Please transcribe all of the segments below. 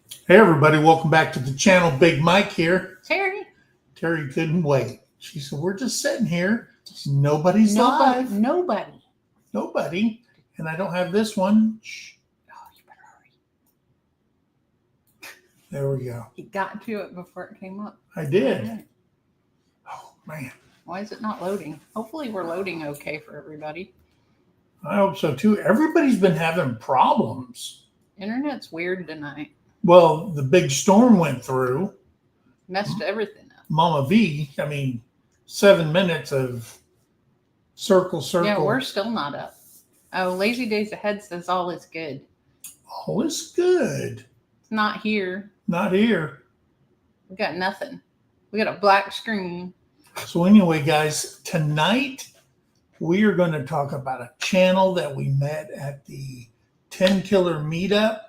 Hey everybody, welcome back to the channel. Big Mike here. Terry. Terry couldn't wait. She said, we're just sitting here. Nobody's live. Nobody. And I don't have this one. Shh. Oh, you better hurry. There we go. You got to it before it came up. I did. Right. Oh, man. Why is it not loading? Hopefully we're loading okay for everybody. I hope so too. Everybody's been having problems. Internet's weird tonight. Well, the big storm went through. Messed everything up. Mama V, 7 minutes of circle. Yeah, we're still not up. Oh, Lazy Days Ahead says all is good. All is good. It's not here. Not here. We got nothing. We got a black screen. So anyway, guys, tonight we are going to talk about a channel that we met at the 10 Killer Meetup.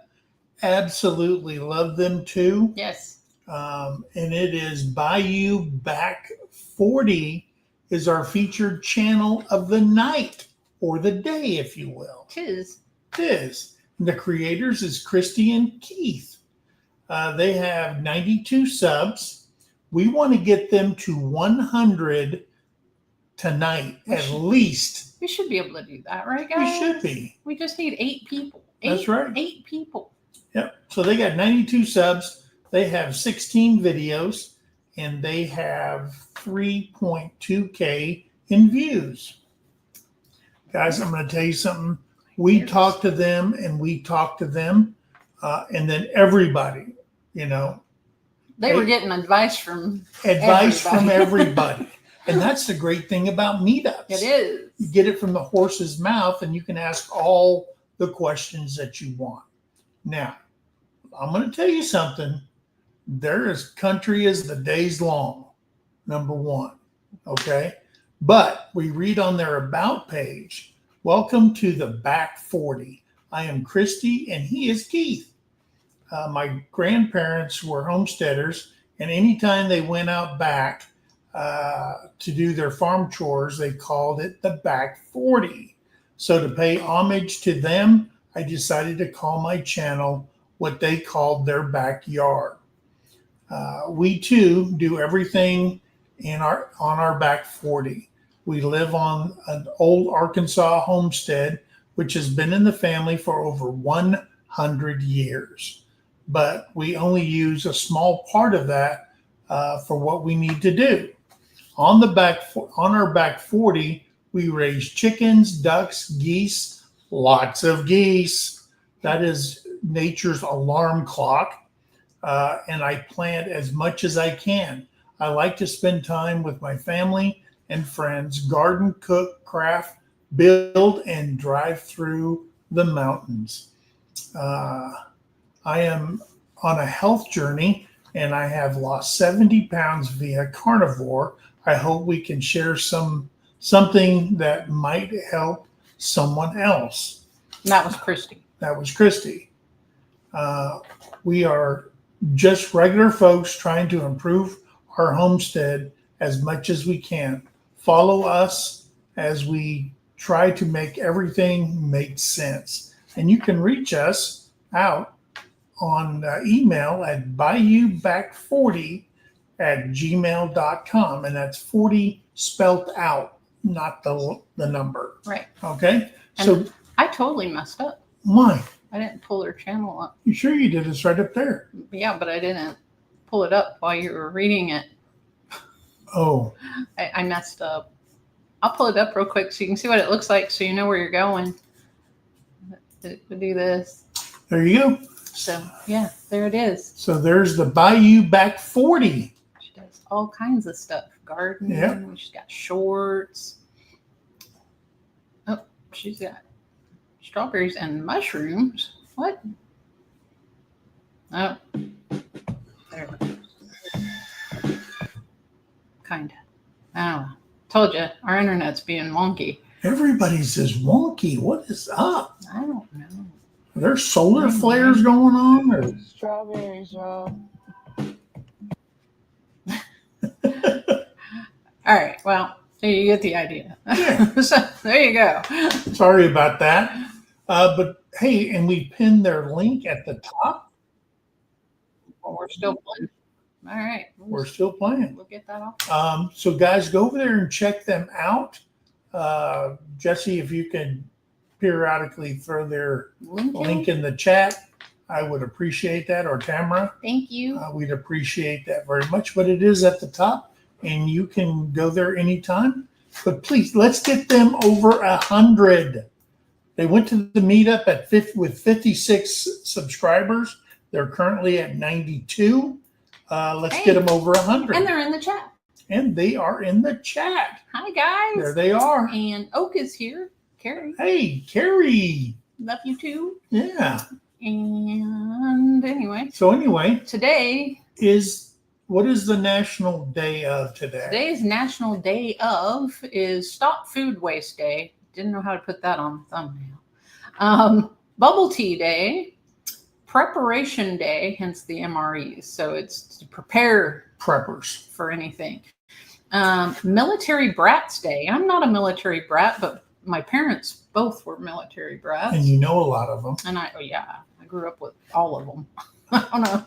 Absolutely love them too. Yes. And it is Bayou Back 40 is our featured channel of the night or the day, if you will. Tis. And the creators is Christy and Keith. They have 92 subs. We want to get them to 100 tonight, at least. We should be able to do that, right, guys? We should be. We just need 8 people. That's right. 8 people. Yep. So they got 92 subs. They have 16 videos, and they have 3.2K in views. Guys, I'm going to tell you something. We talked to them, and and then everybody, They were getting advice from everybody. And that's the great thing about meetups. It is. You get it from the horse's mouth, and you can ask all the questions that you want. Now, I'm going to tell you something. They're as country as the day's long, number one. Okay? But we read on their about page, welcome to the Back 40. I am Christy, and he is Keith. My grandparents were homesteaders, and anytime they went out back to do their farm chores, they called it the Back 40. So to pay homage to them, I decided to call my channel what they called their backyard. We too do everything on our Back 40. We live on an old Arkansas homestead, which has been in the family for over 100 years. But we only use a small part of that for what we need to do. On our Back 40, we raise chickens, ducks, geese, lots of geese. That is nature's alarm clock. And I plant as much as I can. I like to spend time with my family and friends, garden, cook, craft, build, and drive through the mountains. I am on a health journey, and I have lost 70 pounds via carnivore. I hope we can share something that might help someone else. That was Christy. We are just regular folks trying to improve our homestead as much as we can. Follow us as we try to make everything make sense. And you can reach us out on email at bayouback40@gmail.com. And that's 40 spelled out, not the number. Right. Okay? And so I totally messed up. Why? I didn't pull their channel up. You sure you did? It's right up there. Yeah, but I didn't pull it up while you were reading it. Oh. I messed up. I'll pull it up real quick so you can see what it looks like so you know where you're going. We do this. There you go. So, yeah, there it is. So there's the Bayou Back 40. She does all kinds of stuff. Gardening. Yeah. She's got shorts. Oh, she's got strawberries and mushrooms. What? Oh. There it goes. Kinda. I don't know. Told you, our internet's being wonky. Everybody says wonky. What is up? I don't know. Are there solar flares going on? Or? Strawberries, y'all. All right. Well, there you get the idea. Yeah. So there you go. Sorry about that. But hey, and we pinned their link at the top. Well, we're still playing. All right. We're still playing. We'll get that off. So guys, go over there and check them out. Jesse, if you can periodically throw their link in the chat, I would appreciate that. Or Tamara. Thank you. We'd appreciate that very much. But it is at the top, and you can go there anytime. But please, let's get them over 100. They went to the meetup with 56 subscribers. They're currently at 92. Let's get them over 100. And they're in the chat. And they are in the chat. Hi, guys. There they are. And Oak is here. Carrie. Hey, Carrie. Love you too. Yeah. And anyway. So anyway. Today what is the national day of today? Today's national day of is Stop Food Waste Day. Didn't know how to put that on the thumbnail. Bubble Tea Day. Preparation Day, hence the MREs. So it's to prepare preppers for anything. Military Brats Day. I'm not a military brat, but my parents both were military brats. And you know a lot of them. And I grew up with all of them. I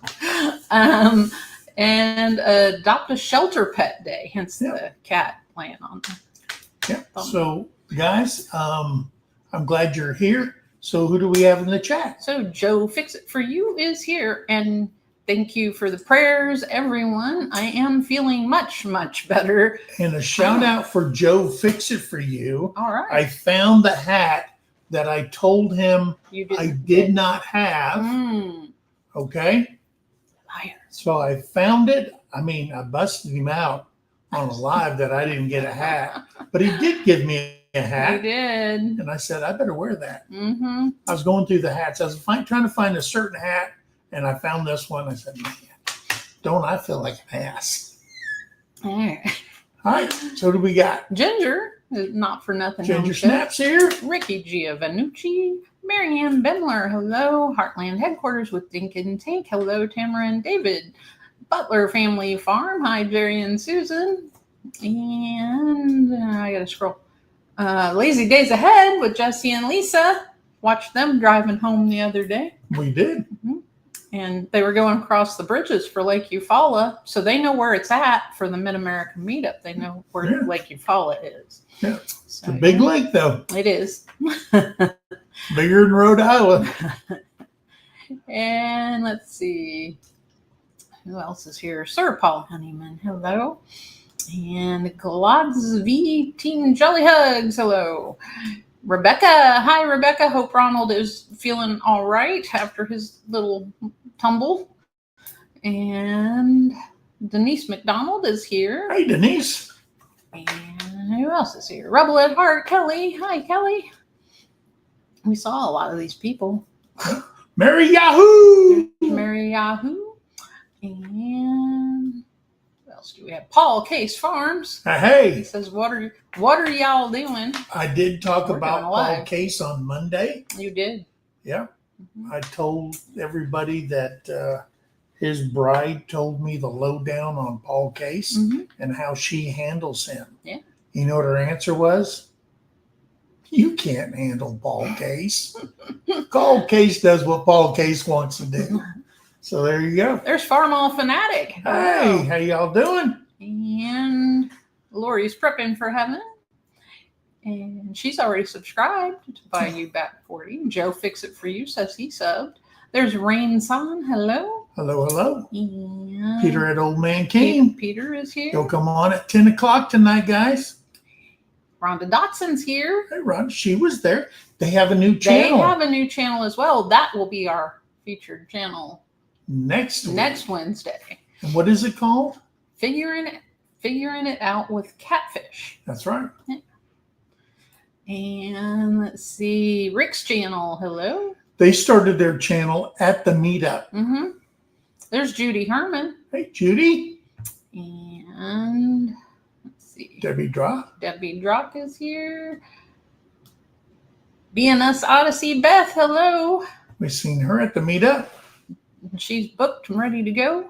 don't know. And Adopt a Shelter Pet Day, hence the cat playing on them. Yeah. So guys, I'm glad you're here. So who do we have in the chat? So Joe Fix It For You is here. And thank you for the prayers, everyone. I am feeling much, much better. And a shout out for Joe Fix It For You. All right. I found the hat that I told him I did not have. Okay. Liar. So I found it. I mean, I busted him out on a live that I didn't get a hat. But he did give me a hat. He did. And I said, I better wear that. Mm-hmm. I was going through the hats. I was trying to find a certain hat. And I found this one. I said, man, don't I feel like an ass? All right. All right. So what do we got? Ginger, not for nothing. Ginger Homestead. Snaps here. Ricky Giovannucci. Marianne Bendler. Hello. Heartland Headquarters with Dinkin Tank. Hello. Tamara and David. Butler Family Farm. Hi, Jerry and Susan. And I got to scroll. Lazy Days Ahead with Jesse and Lisa. Watched them driving home the other day. We did. Mm-hmm. And they were going across the bridges for Lake Eufaula. So they know where it's at for the Mid-American Meetup. They know where Lake Eufaula is. Yeah. So, it's a big lake, though. It is. Bigger than Rhode Island. And let's see. Who else is here? Sir Paul Honeyman. Hello. And Glodzv Team Jolly Hugs. Hello. Rebecca. Hi, Rebecca. Hope Ronald is feeling all right after his little tumble. And Denise McDonald is here. Hey, Denise. And who else is here? Rebel at Heart. Kelly. Hi, Kelly. We saw a lot of these people. Mary Yahoo! Mary Yahoo. And what else do we have? Paul Case Farms. Hey. He says, what are y'all doing? I did talk We're about doing Paul live. Case on Monday. You did. Yeah. Mm-hmm. I told everybody that his bride told me the lowdown on Paul Case and how she handles him. Yeah. You know what her answer was? You can't handle Paul Case. Paul Case does what Paul Case wants to do. So there you go. There's Farmall Fanatic. Hey, how y'all doing? And Lori's prepping for heaven. And she's already subscribed to Bayou Back 40. Joe Fix It For You says he subbed. There's Rain Son. Hello. Hello, hello. And Peter at Old Man King. Peter is here. He'll come on at 10 o'clock tonight, guys. Rhonda Dotson's here. Hey, Ron, she was there. They have a new channel. They have a new channel as well. That will be our featured channel next Wednesday. And what is it called? Figuring it out with Catfish. That's right. Yeah. And let's see, Rick's channel. Hello. They started their channel at the meetup. Mm-hmm. There's Judy Herman. Hey, Judy. And let's see. Debbie Drock. Debbie Drock is here. BNS Odyssey Beth. Hello. We've seen her at the meetup. She's booked and ready to go.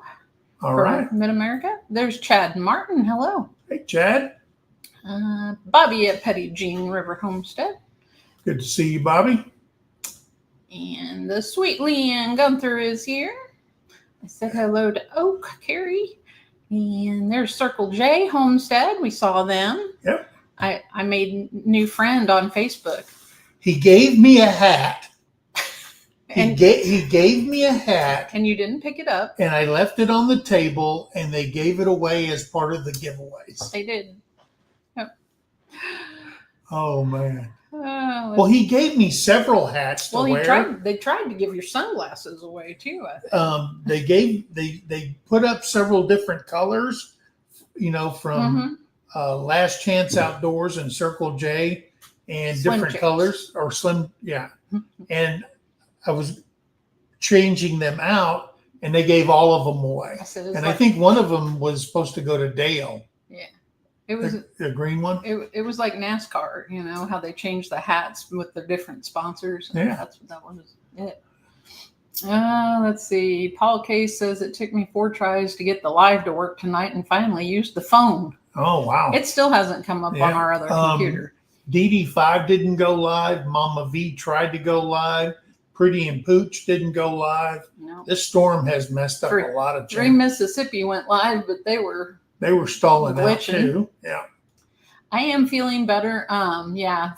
All right. Mid-America. There's Chad Martin. Hello. Hey, Chad. Bobby at Petty Jean River Homestead. Good to see you, Bobby. And the sweet Leanne Gunther is here. I said hello to Oak, Carrie. And there's Circle J, Homestead. We saw them. Yep. I made a new friend on Facebook. He gave me a hat. And He gave me a hat. And you didn't pick it up. And I left it on the table, and they gave it away as part of the giveaways. They did. Yep. Oh, man. Well, he gave me several hats to wear. They tried to give your sunglasses away, too, I think. They put up several different colors, from Last Chance Outdoors and Circle J, and Slim different Jims. colors, or Slim, yeah. And I was changing them out, and they gave all of them away. I think one of them was supposed to go to Dale. Yeah. It was the green one. It was like NASCAR, how they changed the hats with the different sponsors. Yeah. That was it. Let's see. Paul Case says it took me 4 tries to get the live to work tonight and finally used the phone. Oh, wow. It still hasn't come up on our other computer. DD5 didn't go live. Mama V tried to go live. Pretty and Pooch didn't go live. No. This storm has messed up a lot of Dream Mississippi went live, but they were stalling glitching. out too. Yeah. I am feeling better.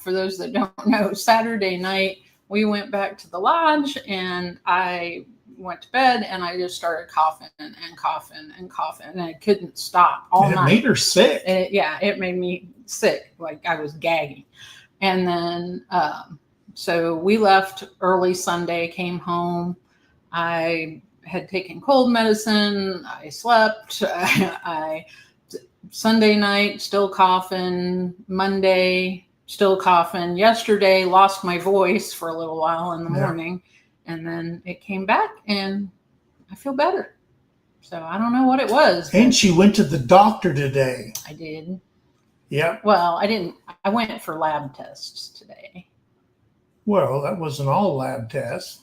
For those that don't know, Saturday night we went back to the lodge and I went to bed and I just started coughing and coughing and coughing and I couldn't stop all night. It made her sick. It made me sick. Like I was gagging. And then, so we left early Sunday, came home. I had taken cold medicine. I slept. Sunday night, still coughing. Monday, still coughing. Yesterday, lost my voice for a little while in the morning. And then it came back and I feel better. So I don't know what it was. And she went to the doctor today. I did. Yeah. Well, I didn't. I went for lab tests today. Well, that wasn't all lab tests.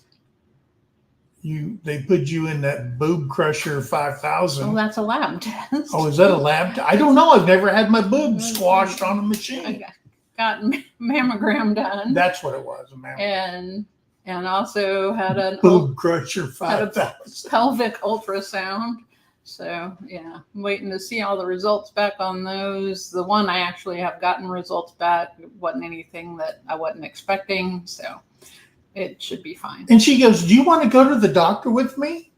They put you in that boob crusher 5000. Oh, that's a lab test. Oh, is that a lab test? I don't know. I've never had my boobs squashed on a machine. I got mammogram done. That's what it was, a mammogram. And also had a boob crusher 5000. Pelvic ultrasound. So yeah, I'm waiting to see all the results back on those. The one I actually have gotten results back wasn't anything that I wasn't expecting, so it should be fine. And she goes, "Do you want to go to the doctor with me?"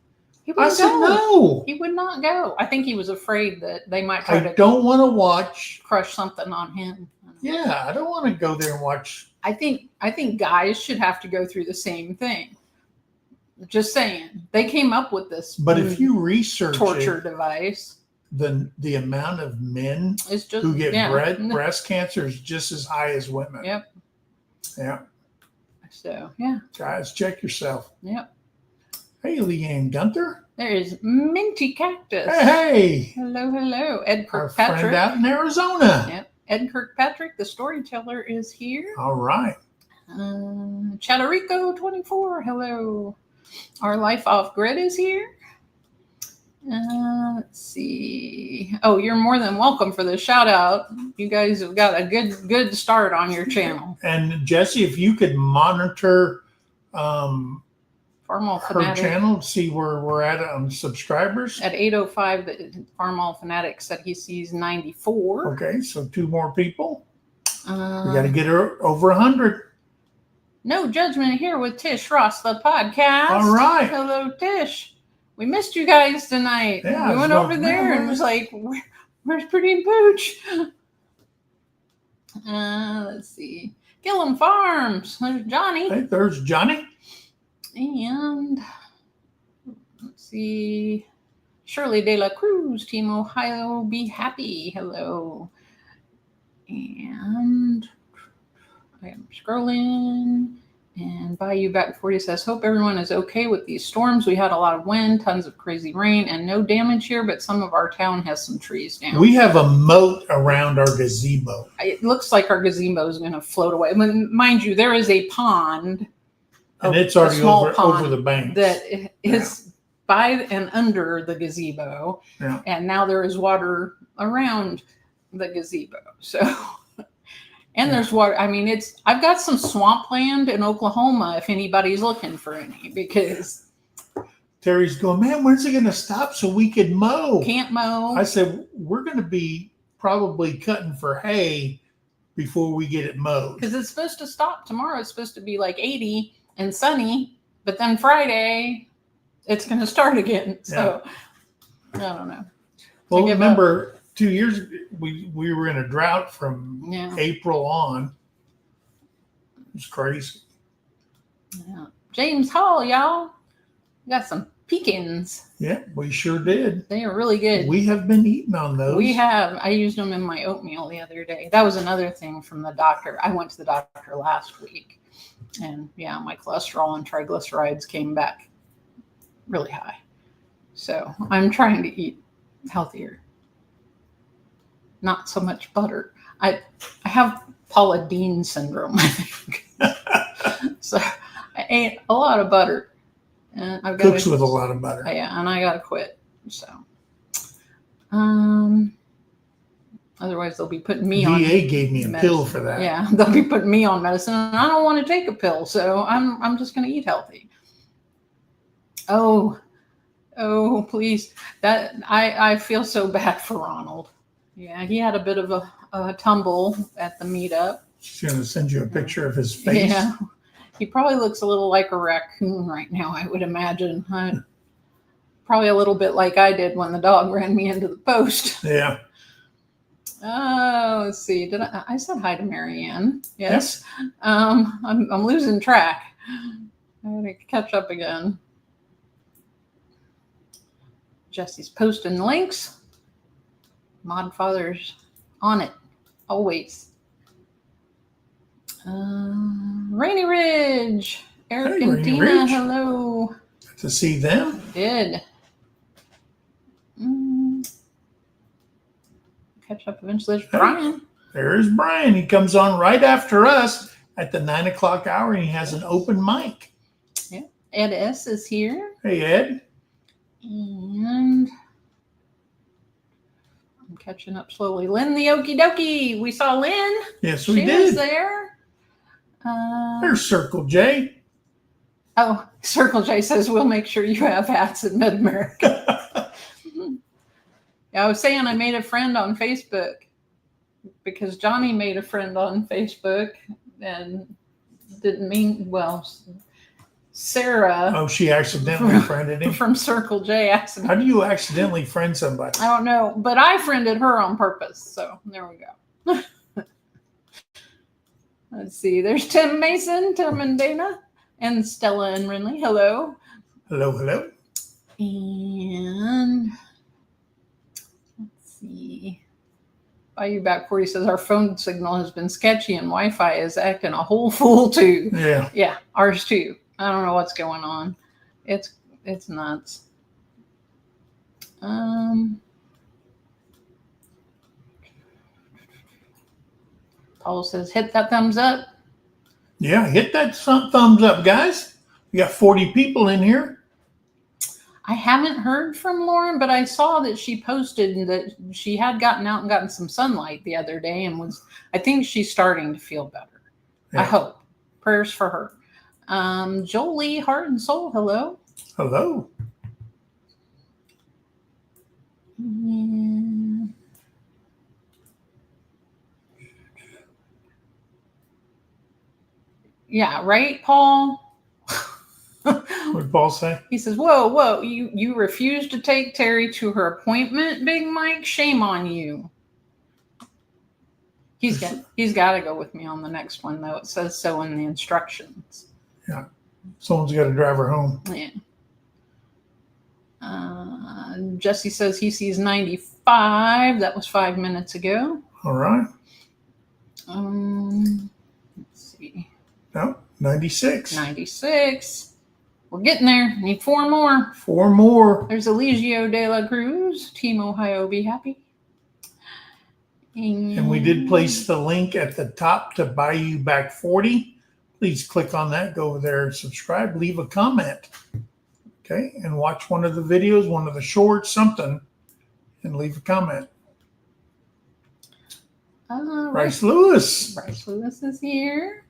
I said, "No." He would not go. I think he was afraid that they might try to. I don't want to crush something on him. Yeah, I don't want to go there and watch. I think guys should have to go through the same thing. Just saying, they came up with this. But if you research torture device, the amount of men who get breast cancer is just as high as women. Yep. Yeah. So yeah, guys, check yourself. Yep. Hey, Leanne Gunther. There's Minty Cactus. Hey. Hello. Ed Kirkpatrick. Our friend out in Arizona. Yep. Ed Kirkpatrick, the storyteller, is here. All right. Chatterico 24. Hello. Our Life Off Grid is here. Let's see. Oh, you're more than welcome for the shout out. You guys have got a good start on your channel. And Jesse, if you could monitor Farmall her Fanatic channel, see where we're at on subscribers. At 8:05, the Farmall Fanatic said he sees 94. Okay, so 2 more people. We got to get her over 100. No Judgment here with Tish Ross, the podcast. All right. Hello, Tish. We missed you guys tonight. Yeah, we went over there and was like, where's Pretty and Pooch? Let's see. Gillum Farms. There's Johnny. Hey, there's Johnny. And let's see. Shirley De La Cruz, Team Ohio, be happy. Hello. And I am scrolling. And Bayou Back Forty says, hope everyone is okay with these storms. We had a lot of wind, tons of crazy rain, and no damage here, but some of our town has some trees down. We have a moat around our gazebo. It looks like our gazebo is going to float away. Mind you, there is a pond. And it's already over the bank. That is by and under the gazebo. Yeah. And now there is water around the gazebo. So... And there's water. I mean, I've got some swampland in Oklahoma if anybody's looking for any, because Terri's going, man, when's it going to stop so we can mow? Can't mow. I said, we're going to be probably cutting for hay before we get it mowed. Because it's supposed to stop tomorrow. It's supposed to be like 80 and sunny, but then Friday it's going to start again. So I don't know. Well, remember 2 years we were in a drought from April on. It was crazy. Yeah. James Hall, y'all. We got some pecans. Yeah, we sure did. They are really good. We have been eating on those. We have. I used them in my oatmeal the other day. That was another thing from the doctor. I went to the doctor last week, and my cholesterol and triglycerides came back really high. So I'm trying to eat healthier. Not so much butter. I have Paula Deen syndrome, I think. So I ate a lot of butter. And I've got cooks with a lot of butter. Yeah, and I gotta quit. So, otherwise they'll be putting me on. VA gave me a pill for that. Yeah, they'll be putting me on medicine, and I don't want to take a pill, so I'm just gonna eat healthy. Oh, please! That I feel so bad for Ronald. Yeah, he had a bit of a tumble at the meetup. She's gonna send you a picture of his face. Yeah. He probably looks a little like a raccoon right now, I would imagine. Probably a little bit like I did when the dog ran me into the post. Yeah. Oh, let's see. Did I said hi to Marianne? Yes. I'm losing track. I gotta catch up again. Jesse's posting links. Mod Father's on it always. Rainy Ridge, Eric and Dina, hello. Good to see them. Did. Catch up eventually. There's Brian. There's Brian. He comes on right after us at the 9 o'clock hour, and he has an open mic. Yeah. Ed S is here. Hey, Ed. And I'm catching up slowly. Lynn the Okie Dokie. We saw Lynn. Yes, we did. She was there. There's Circle J. Oh, Circle J says we'll make sure you have hats in Mid-America. I was saying I made a friend on Facebook because Johnny made a friend on Facebook and didn't mean, well, Sarah. Oh, she accidentally friended him? From Circle J. How do you accidentally friend somebody? I don't know, but I friended her on purpose. So there we go. Let's see. There's Tim Mason, Tim and Dana, and Stella and Renly. Hello. Hello, hello. And let's see. Bayou Back Forty says our phone signal has been sketchy and Wi-Fi is acting a whole fool too. Yeah. Yeah, ours too. I don't know what's going on. It's nuts. Paul says, hit that thumbs up. Yeah, hit that thumbs up, guys. We got 40 people in here. I haven't heard from Lauren, but I saw that she posted that she had gotten out and gotten some sunlight the other day and I think she's starting to feel better. Yeah. I hope. Prayers for her. Jolie, Heart and Soul, hello. Hello. Yeah, right, Paul? What did Paul say? He says, whoa, you refused to take Terry to her appointment, Big Mike? Shame on you. He's got to go with me on the next one, though. It says so in the instructions. Yeah. Someone's got to drive her home. Yeah. Jesse says he sees 95. That was 5 minutes ago. All right. Let's see. No, 96. 96. We're getting there. Need 4 more. 4 more. There's Eligio de la Cruz. Team Ohio, be happy. And we did place the link at the top to Bayou Back 40. Please click on that. Go over there and subscribe. Leave a comment. Okay. And watch one of the videos, one of the shorts, something, and leave a comment. Bryce Lewis. Bryce Lewis is here.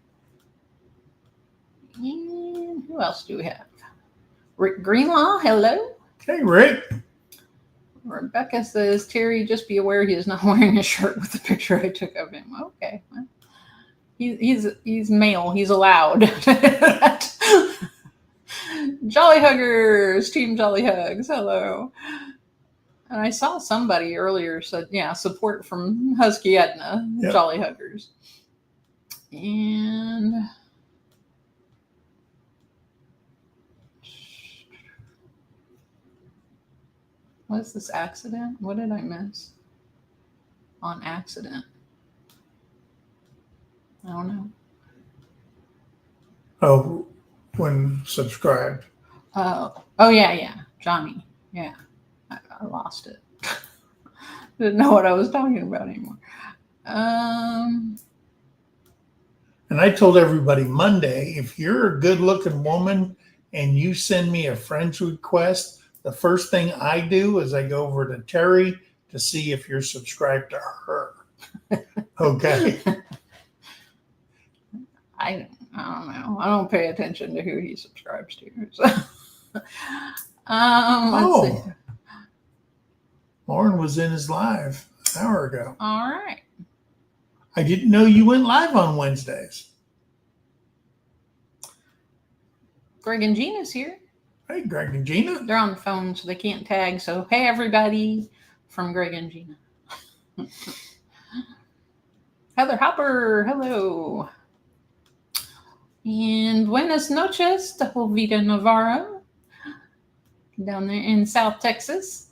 And who else do we have? Rick Greenlaw, hello. Hey, Rick. Rebecca says, Terry, just be aware he is not wearing a shirt with the picture I took of him. Okay. Well, he's male. He's allowed. Jolly Huggers, Team Jolly Hugs, hello. And I saw somebody earlier said, yeah, support from Husky Edna, Yep. Jolly Huggers. And what is this accident? What did I miss on accident? I don't know. Oh, when subscribed. Oh, yeah. Johnny. Yeah. I lost it. Didn't know what I was talking about anymore. And I told everybody Monday, if you're a good looking woman and you send me a friend's request, the first thing I do is I go over to Terry to see if you're subscribed to her. Okay. I don't know. I don't pay attention to who he subscribes to. So. Let's see. Lauren was in his live an hour ago. All right. I didn't know you went live on Wednesdays. Greg and Gina's here. Hey, Greg and Gina. They're on the phone, so they can't tag. So, hey, everybody from Greg and Gina. Heather Hopper, hello. And buenas noches to Jovita Navarro down there in South Texas.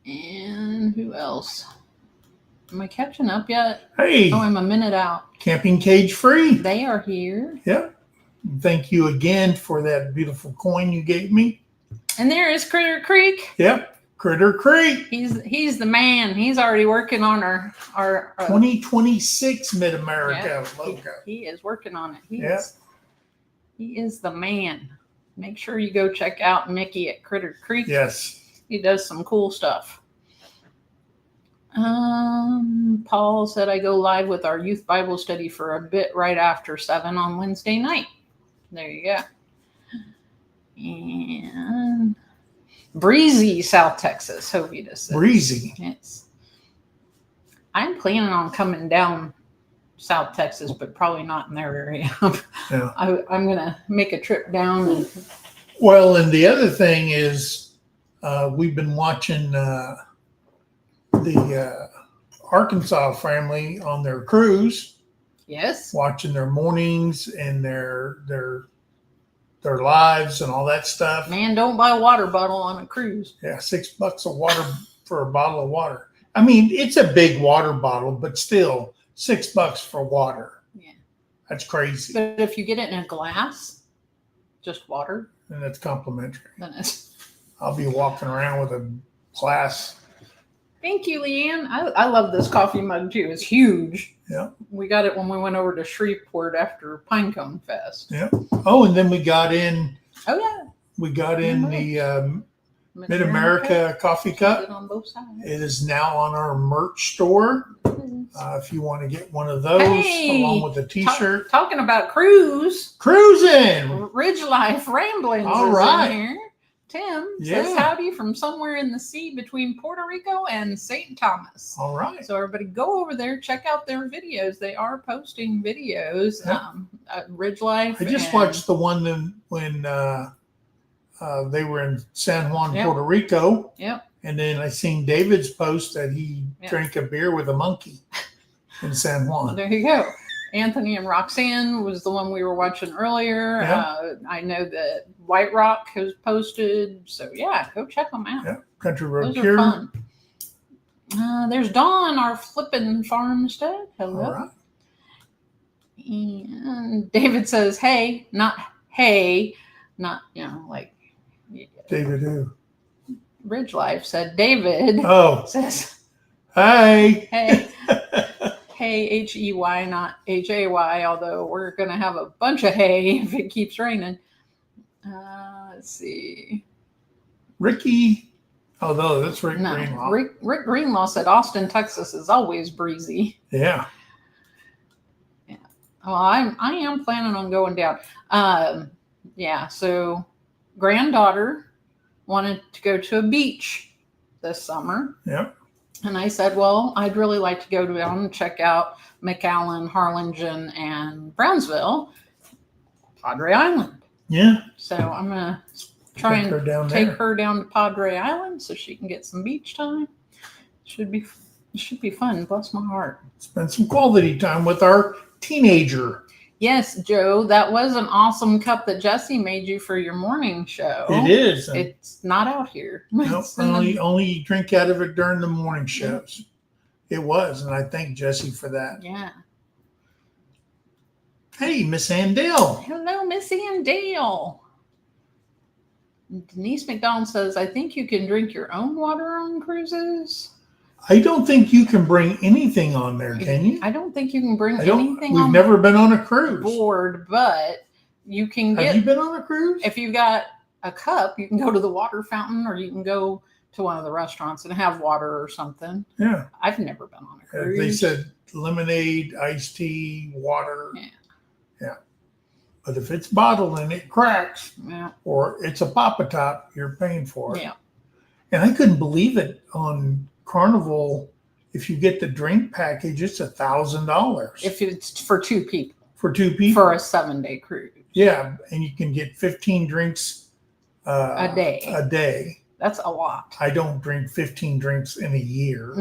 And who else? Am I catching up yet? Hey. Oh, I'm a minute out. Camping Cage Free. They are here. Yep. Thank you again for that beautiful coin you gave me. And there is Critter Creek. Yep. Critter Creek. He's the man. He's already working on our 2026 Mid-America logo. He is working on it. He is the man. Make sure you go check out Mickey at Critter Creek. Yes. He does some cool stuff. Paul said I go live with our youth Bible study for a bit right after 7 on Wednesday night. There you go. And breezy South Texas, Jovita says. Breezy. Yes. I'm planning on coming down South Texas, but probably not in their area. Yeah. I'm going to make a trip down. Well, and the other thing is we've been watching the Arkansas family on their cruise. Yes. Watching their mornings and their lives and all that stuff. Man, don't buy a water bottle on a cruise. Yeah, $6 of water for a bottle of water. I mean, it's a big water bottle, but still $6 for water. Yeah. That's crazy. But if you get it in a glass, just water, And that's complimentary. then it's... I'll be walking around with a glass. Thank you, Leanne. I love this coffee mug too. It's huge. Yeah. We got it when we went over to Shreveport after Pinecone Fest. Yeah. Oh, and then we got in Oh yeah. the Mid-America coffee cup. On both sides. It is now on our merch store. If you want to get one of those along with a t-shirt. Talking about cruise. Cruising. Ridge Life Ramblings All is right. in here. Tim says Yeah. howdy from somewhere in the sea between Puerto Rico and St. Thomas. All right. So everybody go over there, check out their videos. They are posting videos. Yep. Ridge Life. I just watched the one when they were in San Juan, Yep. Puerto Rico. Yep. And then I seen David's post that he Yep. drank a beer with a monkey in San Juan. There you go. Anthony and Roxanne was the one we were watching earlier. Yeah. I know that White Rock has posted. So yeah, go check them out. Yeah. Country Road Those Pure. are fun. There's Dawn, our flippin' farmstead. Hello. All right. And David says, hey, not hey, not, like David who? Ridge Life said, David Oh, says, hey. hey, hey, H-E-Y, not H-A-Y, although we're going to have a bunch of hay if it keeps raining. Let's see. Ricky. Oh, no, that's Rick No, Greenlaw. Rick Greenlaw said Austin, Texas is always breezy. Yeah. Well, I am planning on going down. Yeah, so granddaughter wanted to go to a beach this summer. Yep. And I said, well, I'd really like to go down and check out McAllen, Harlingen, and Brownsville, Padre Island. Yeah. So I'm going to try Take her and down take there. her down to Padre Island so she can get some beach time. It should be fun. Bless my heart. Spend some quality time with our teenager. Yes, Joe, that was an awesome cup that Jesse made you for your morning show. It is. And It's not out here. no, It's in the- only drink out of it during the morning shows. It was, and I thank Jesse for that. Yeah. Hey, Miss Andale. Hello, Missy and Dale. Denise McDonald says, I think you can drink your own water on cruises. I don't think you can bring anything on there, can you? I don't think you can bring I don't. anything We've on never been on a cruise. board, but you can Have get, you been on a cruise? if you've got a cup, you can go to the water fountain or you can go to one of the restaurants and have water or something. Yeah. I've never been on a cruise. They said lemonade, iced tea, water. Yeah. Yeah. But if it's bottled and it cracks Yeah. or it's a Papa Top, you're paying for it. Yeah. And I couldn't believe it on Carnival. If you get the drink package, it's $1,000 If it's for two people for two people. for a 7-day cruise. Yeah, and you can get 15 drinks A day. A day. That's a lot. I don't drink 15 drinks in a year,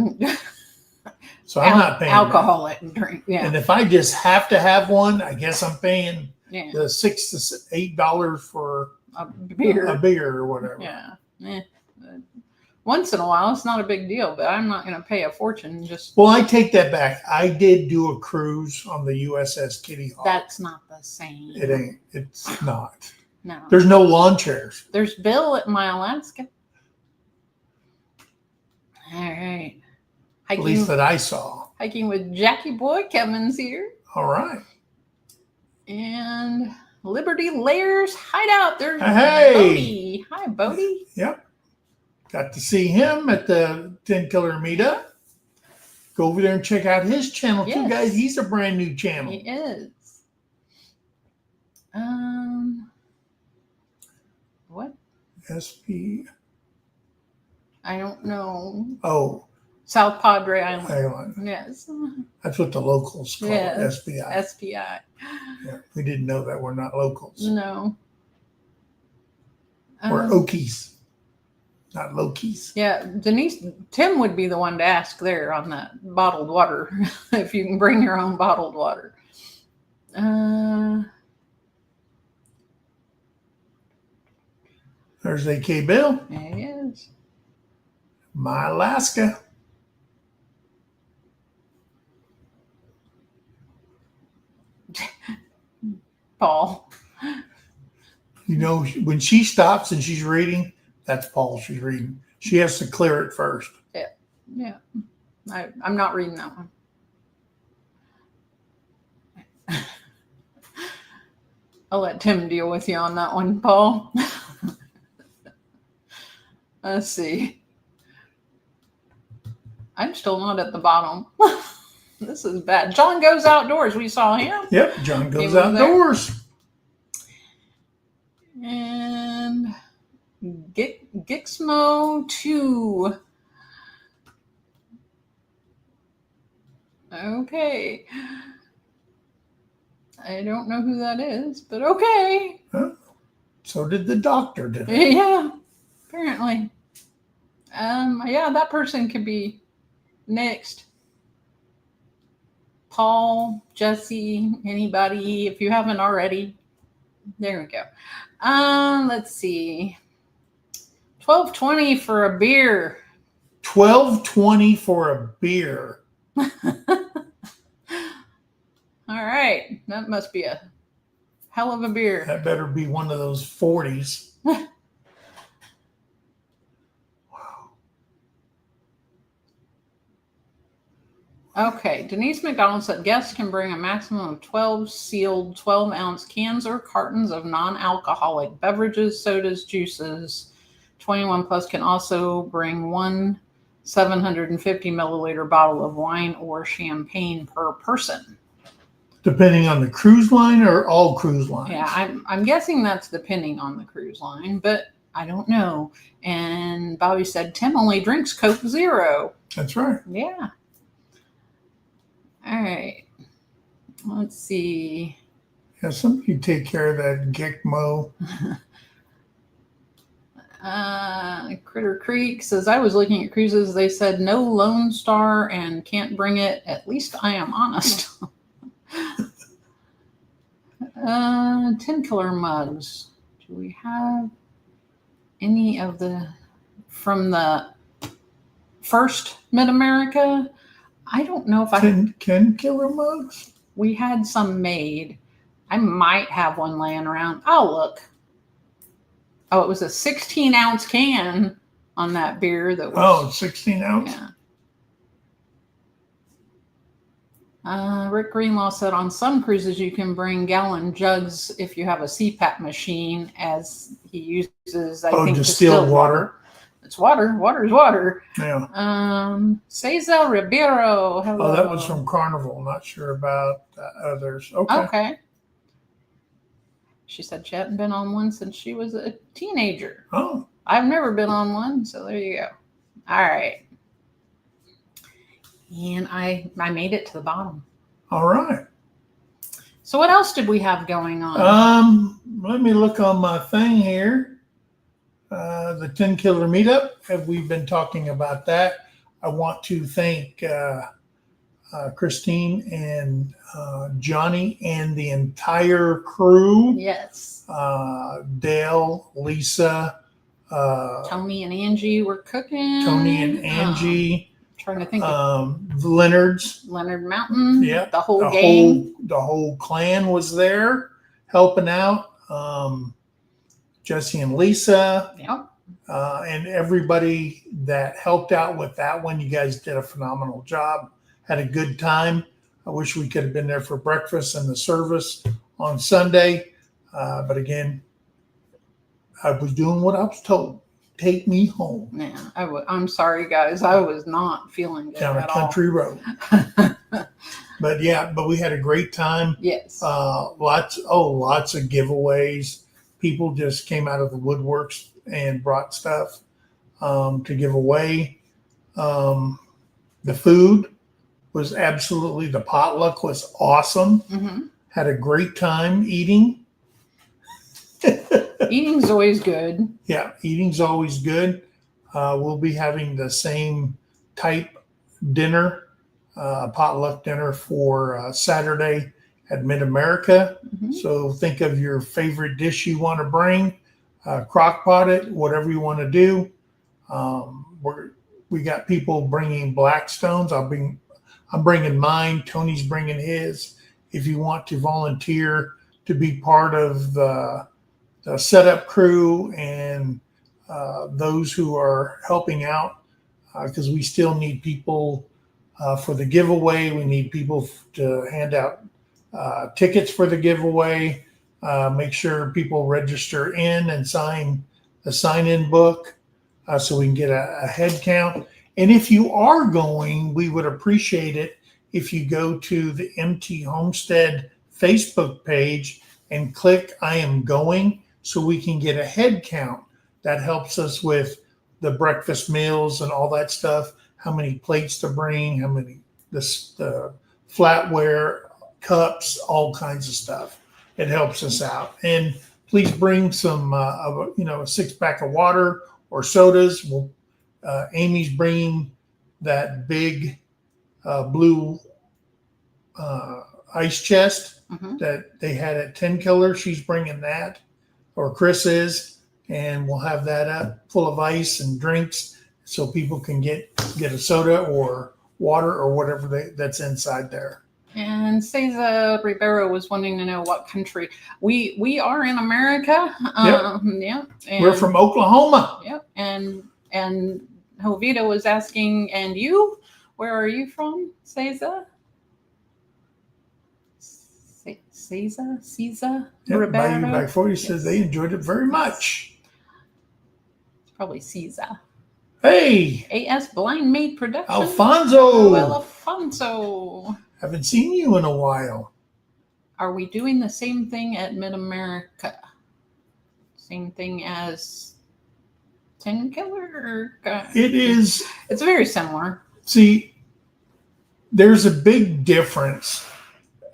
so I'm not paying alcoholic drink. that. Yeah. And if I just have to have one, I guess I'm paying Yeah. the $6 to $8 for A beer. a beer or whatever. Yeah. Once in a while, it's not a big deal, but I'm not going to pay a fortune. Just Well, I take that back. I did do a cruise on the USS Kitty Hawk. that's not the same. It ain't. It's not. No. There's no lawn chairs. There's Bill at my Alaska. All right. At least that I saw. Hiking with Jackie Boy. Kevin's here. All right. And Liberty Layers Hideout. There's Hey. Bodie. Hi, Bodie. Yep. Got to see him at the 10 Killer Meetup. Go over there and check out his channel too, Yes. guys. He's a brand new channel. He is. What? SP. I don't know. Oh, South Padre Island. Island. Yes. That's what the locals call Yes. it, SBI. SPI. Yeah, we didn't know that we're not locals. No. We're Okies, not Lokies. Yeah, Tim would be the one to ask there on that bottled water, if you can bring your own bottled water. There's AK Bill, There he is. my Alaska. Paul. You know, when she stops and she's reading, that's Paul she's reading. She has to clear it first. Yeah. I'm not reading that one. I'll let Tim deal with you on that one, Paul. Let's see. I'm still not at the bottom. This is bad. John Goes Outdoors. We saw him. Yep, John Goes was there. Outdoors. And Gixmo 2. Okay. I don't know who that is, but okay. Huh? So did the doctor today. Yeah, apparently. Yeah, that person could be next. Paul, Jesse, anybody, if you haven't already. There we go. Let's see. $12.20 for a beer. $12.20 for a beer. All right. That must be a hell of a beer. That better be one of those 40s. Wow. Okay. Denise McDonald said guests can bring a maximum of 12 sealed 12-ounce cans or cartons of non-alcoholic beverages, sodas, juices. 21 plus can also bring one 750 milliliter bottle of wine or champagne per person. Depending on the cruise line or all cruise lines? Yeah, I'm guessing that's depending on the cruise line, but I don't know. And Bobby said Tim only drinks Coke Zero. That's right. Yeah. All right. Let's see. Yeah, somebody take care of that Gikmo. Critter Creek says, I was looking at cruises. They said no Lone Star and can't bring it. At least I am honest. 10 killer mugs. Do we have any of the from the first Mid-America? I don't know if 10 killer mugs? We had some made. I might have one laying around. I'll look. Oh, it was a 16-ounce can on that beer. That was 16 ounce? Yeah. Rick Greenlaw said on some cruises you can bring gallon jugs if you have a CPAP machine, as he uses, I think, distilled water. It's water. Water is water. Yeah. Cesar Ribeiro. Hello. Oh, that was from Carnival. Not sure about others. Okay. She said she hadn't been on one since she was a teenager. Oh. I've never been on one, so there you go. All right. And I made it to the bottom. All right. So what else did we have going on? Let me look on my thing here. The 10 Killer Meetup. Have we been talking about that? I want to thank Christine and Johnny and the entire crew. Yes. Dale, Lisa, Tony and Angie were cooking. Tony and Angie. Trying to think Leonard Mountain. Yeah. The whole gang. The whole clan was there helping out. Jesse and Lisa. Yep. And everybody that helped out with that one. You guys did a phenomenal job. Had a good time. I wish we could have been there for breakfast and the service on Sunday. But again, I was doing what I was told. Take me home. Yeah, I'm sorry, guys. I was not feeling good down a at country road. But we had a great time. Yes. Lots of giveaways. People just came out of the woodworks and brought stuff to give away. The food was absolutely, the potluck was awesome. Mm-hmm. Had a great time eating. Eating's always good. Yeah, eating's always good. We'll be having the same type dinner, potluck dinner for Saturday at Mid-America. Mm-hmm. So think of your favorite dish you want to bring, crock pot it, whatever you want to do. We got people bringing Blackstones. I'm bringing mine. Tony's bringing his. If you want to volunteer to be part of the setup crew and those who are helping out, because we still need people for the giveaway. We need people to hand out tickets for the giveaway. Make sure people register in and sign the sign-in book so we can get a head count. And if you are going, we would appreciate it if you go to the MT Homestead Facebook page and click I am going, so we can get a head count. That helps us with the breakfast meals and all that stuff, how many plates to bring, how many, the flatware, cups, all kinds of stuff. It helps us out. And please bring some, a 6-pack of water or sodas. Amy's bringing that big blue ice chest that they had at 10 Killer. She's bringing that, or Chris is, and we'll have that up full of ice and drinks so people can get a soda or water or whatever that's inside there. And Cesar Rivera was wanting to know what country. We are in America. Yep. Yeah. And, we're from Oklahoma. Yep. And Jovita was asking, and you? Where are you from, Cesar? Cesar Rivera? Bayou Back Forty says they enjoyed it very much. It's probably Cesar. Hey! AS Blind Maid Production. Alfonso! Well, Alfonso. Haven't seen you in a while. Are we doing the same thing at Mid-America? Same thing as 10 Killer? It is. It's very similar. See, there's a big difference.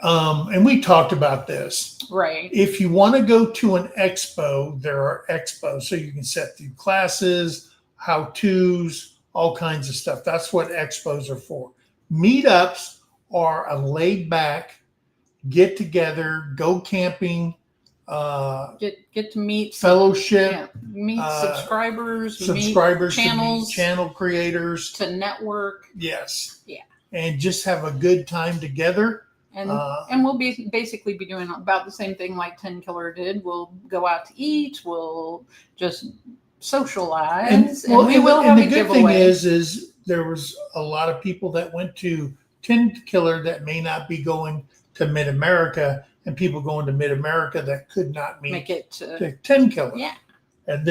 And we talked about this. Right. If you want to go to an expo, there are expos. So you can set through classes, how-tos, all kinds of stuff. That's what expos are for. Meetups are a laid-back, get-together, go camping, Get to meet fellowship, meet subscribers, meet channels, channel creators, to network. Yes. Yeah. And just have a good time together. And we'll basically be doing about the same thing like 10 Killer did. We'll go out to eat. We'll just socialize. And we will have a giveaway. The good thing is there was a lot of people that went to 10 Killer that may not be going to Mid-America, and people going to Mid-America that could not make it to 10 Killer. Yeah. And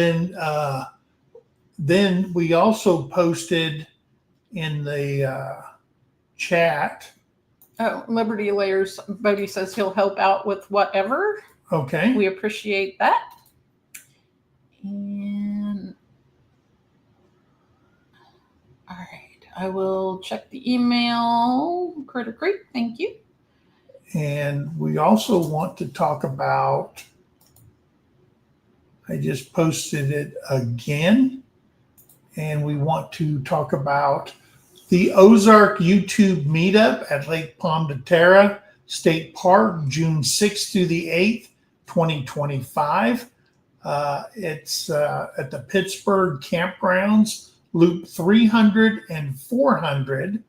then we also posted in the chat. Oh, Liberty Layers, Bodie says he'll help out with whatever. Okay. We appreciate that. And all right, I will check the email. Critter Creek, thank you. And we also want to talk about, I just posted it again, and we want to talk about the Ozark YouTube meetup at Lake Palm de Terre State Park, June 6th through the 8th, 2025. It's at the Pittsburgh Campgrounds, Loop 300 and 400.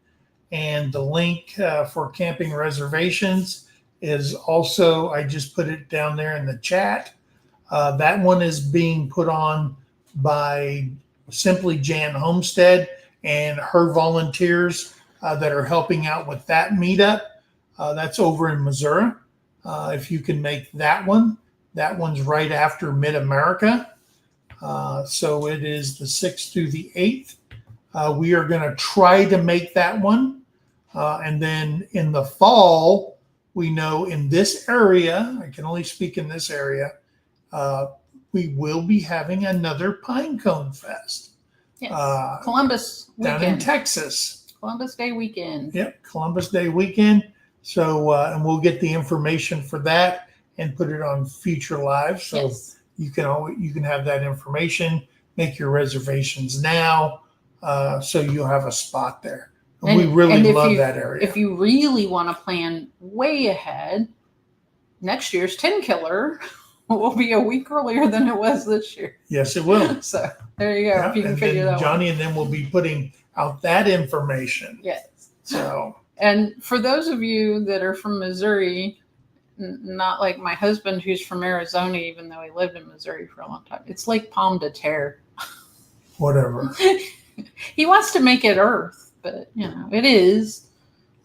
And the link for camping reservations is also, I just put it down there in the chat. That one is being put on by Simply Jan Homestead and her volunteers that are helping out with that meetup. That's over in Missouri. If you can make that one's right after Mid-America. So it is the 6th through the 8th. We are going to try to make that one. And then in the fall, we know in this area, I can only speak in this area, we will be having another Pine Cone Fest. Yes. Columbus weekend. Down in Texas. Columbus Day weekend. Yep, Columbus Day weekend. So, and we'll get the information for that and put it on future lives. So yes. you can have that information, make your reservations now, so you'll have a spot there. And we really love that area. If you really want to plan way ahead, next year's 10 Killer will be a week earlier than it was this year. Yes, it will. So there you go. Yeah, if you can and figure that Johnny and them will be putting out that information. Yes. So. And for those of you that are from Missouri, not like my husband who's from Arizona, even though he lived in Missouri for a long time, it's Lake Palm de Terre. Whatever. He wants to make it Earth, but it is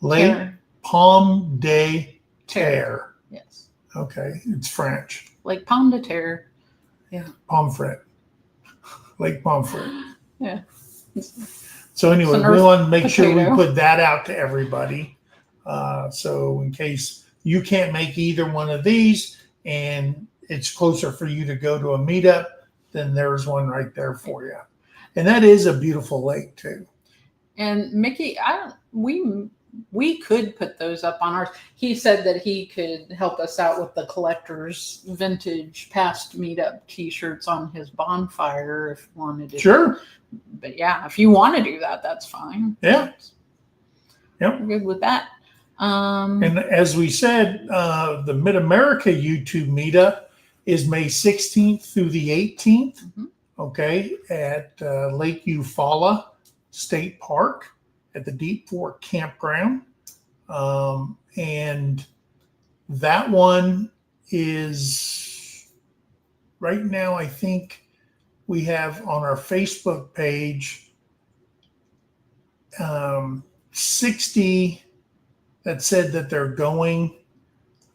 Lake Palm de Terre. Yes. Okay, it's French. Lake Palm de Terre. Yeah. Pomfret. Lake Pomfret. Yeah. So anyway, we want to make sure we put that out to everybody. So in case you can't make either one of these and it's closer for you to go to a meetup, then there's one right there for you. And that is a beautiful lake too. And Mickey, we could put those up on ours. He said that he could help us out with the collector's vintage past meetup T-shirts on his bonfire if you wanted to. Sure. But yeah, if you want to do that, that's fine. Yeah. Yep. We're good with that. And as we said, the Mid-America YouTube meetup is May 16th through the 18th. Mm-hmm. Okay, at Lake Eufaula State Park at the Deep Fork Campground. And that one is right now, I think we have on our Facebook page 60 that said that they're going.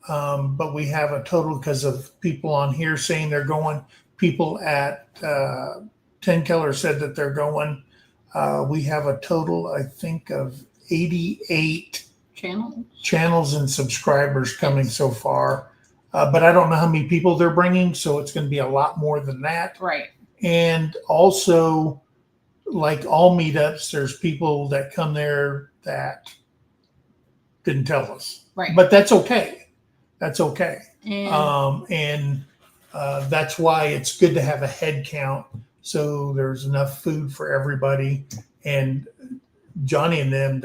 But we have a total because of people on here saying they're going. People at 10 Killer said that they're going. We have a total, I think, of 88 channels and subscribers coming so far. But I don't know how many people they're bringing, so it's going to be a lot more than that. Right. And also, like all meetups, there's people that come there that didn't tell us. Right. But that's okay. That's okay. And That's why it's good to have a head count so there's enough food for everybody. And Johnny and them,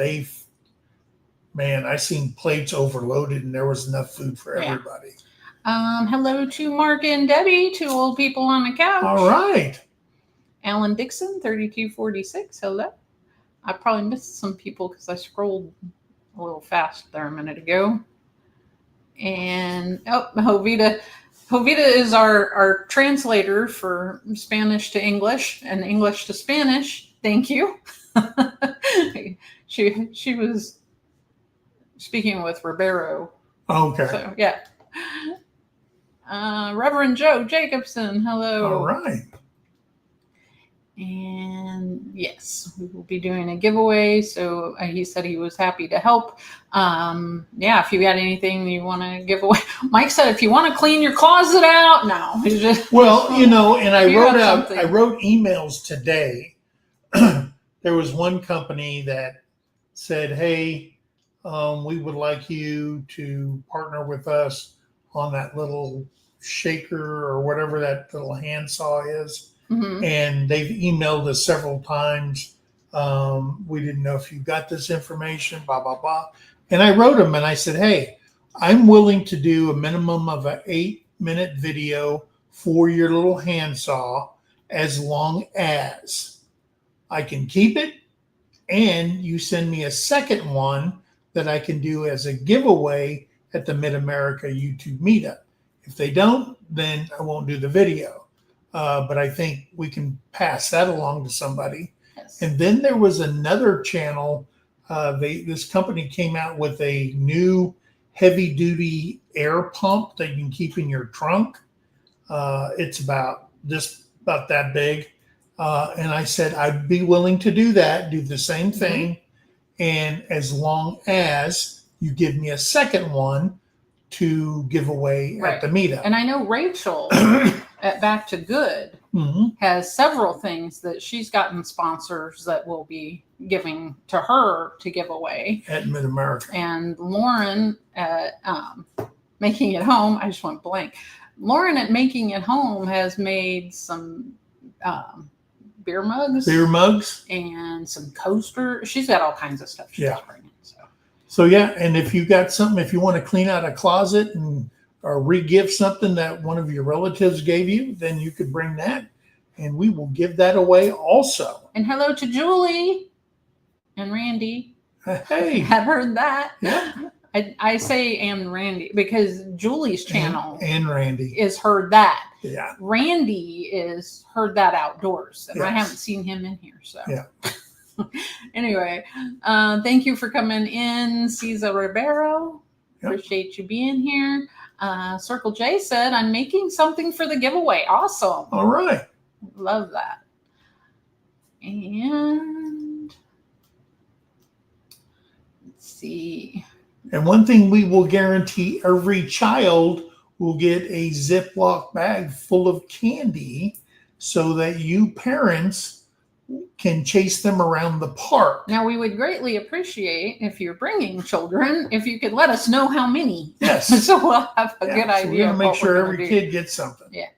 I seen plates overloaded and there was enough food for everybody. Hello to Mark and Debbie, 2 old people on the couch. All right. Alan Dixon, 3246. Hello. I probably missed some people because I scrolled a little fast there a minute ago. And Jovita is our translator for Spanish to English and English to Spanish. Thank you. She was speaking with Ribeiro. Okay. So yeah. Reverend Joe Jacobson, hello. All right. And yes, we will be doing a giveaway. So he said he was happy to help. If you got anything you want to give away. Mike said if you want to clean your closet out, no. And I wrote emails today. There was one company that said, hey, we would like you to partner with us on that little shaker or whatever that little handsaw is. Mm-hmm. And they've emailed us several times. We didn't know if you got this information, blah, blah, blah. And I wrote them and I said, hey, I'm willing to do a minimum of an 8-minute video for your little handsaw as long as I can keep it and you send me a second one that I can do as a giveaway at the Mid-America YouTube meetup. If they don't, then I won't do the video. But I think we can pass that along to somebody. Yes. And then there was another channel. This company came out with a new heavy-duty air pump that you can keep in your trunk. It's about that big. And I said, I'd be willing to do that, do the same thing. Mm-hmm. And as long as you give me a second one to give away at the meetup. And I know Rachel at Back to Good has several things that she's gotten sponsors that will be giving to her to give away at Mid-America. And Lauren at Making It Home, I just went blank. Lauren at Making It Home has made some beer mugs and some coasters. She's got all kinds of stuff she's bringing. So and if you got something, if you want to clean out a closet or re-gift something that one of your relatives gave you, then you could bring that and we will give that away also. And hello to Julie and Randy. Hey. Have heard that. Yeah. I say and Randy because Julie's channel and Randy is Heard That. Yeah. Randy is Heard That Outdoors. And I haven't seen him in here. So yeah. Anyway, thank you for coming in, Cesar Ribeiro. Yep. Appreciate you being here. Circle J said, I'm making something for the giveaway. Awesome. All right. Love that. And let's see. And one thing we will guarantee, every child will get a Ziploc bag full of candy so that you parents can chase them around the park. Now, we would greatly appreciate if you're bringing children, if you could let us know how many. Yes. So we'll have a good idea. We're going to make sure every kid gets something. Yeah.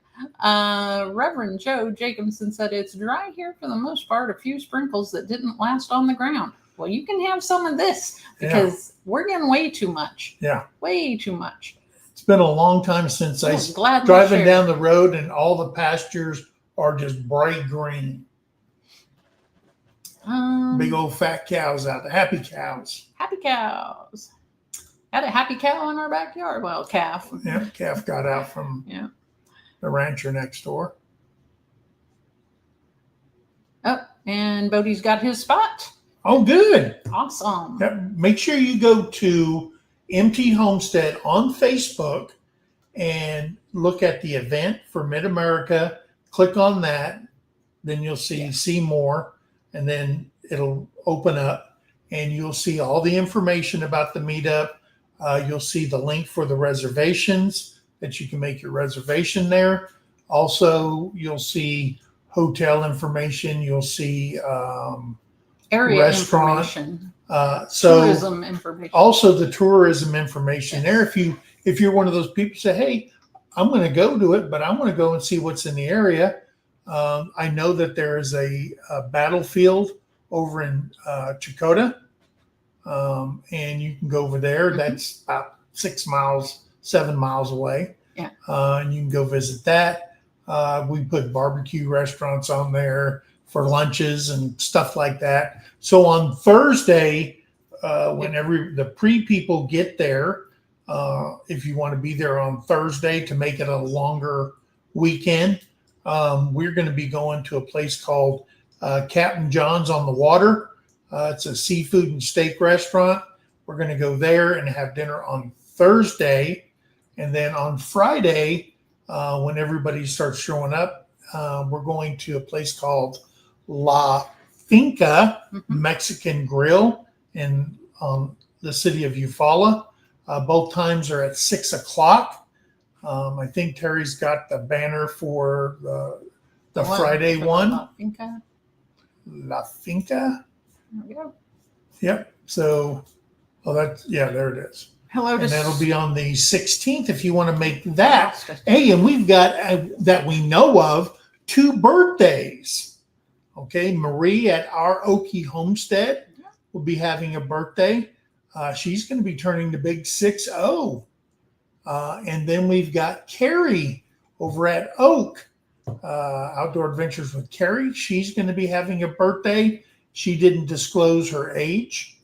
Reverend Joe Jacobson said it's dry here for the most part. A few sprinkles that didn't last on the ground. Well, you can have some of this because we're getting way too much. Yeah. Way too much. It's been a long time since I was driving down the road and all the pastures are just bright green. Big old fat cows out there. Happy cows. Happy cows. Had a happy cow in our backyard. Well, calf. Yeah, calf got out from the rancher next door. Oh, and Bodie's got his spot. Oh, good. Awesome. Yep. Make sure you go to MT Homestead on Facebook and look at the event for Mid-America. Click on that. Then you'll see more. And then it'll open up and you'll see all the information about the meetup. You'll see the link for the reservations that you can make your reservation there. Also, you'll see hotel information. You'll see Area restaurant information. So tourism information. Also the tourism information there. If you're one of those people say, hey, I'm going to go to it, but I want to go and see what's in the area. I know that there is a battlefield over in Chakotah, and you can go over there. Mhm. That's about 7 miles away. Yeah. And you can go visit that. We put barbecue restaurants on there for lunches and stuff like that. So on Thursday, whenever the people get there, if you want to be there on Thursday to make it a longer weekend, we're going to be going to a place called Captain John's on the Water. It's a seafood and steak restaurant. We're going to go there and have dinner on Thursday. And then on Friday, when everybody starts showing up, we're going to a place called La Finca Mexican Grill in the city of Eufaula. Both times are at 6 o'clock. I think Terri's got the banner for the Friday one. La Finca. La Finca. There we go. Yep. So, there it is. Hello, And that'll be on the 16th if you want to make that. Hey, and we've got, that we know of, 2 birthdays. Okay, Marie at our Okie Homestead will be having a birthday. She's going to be turning the big 6-0. And then we've got Carrie over at Oak, Outdoor Adventures with Carrie. She's going to be having a birthday. She didn't disclose her age.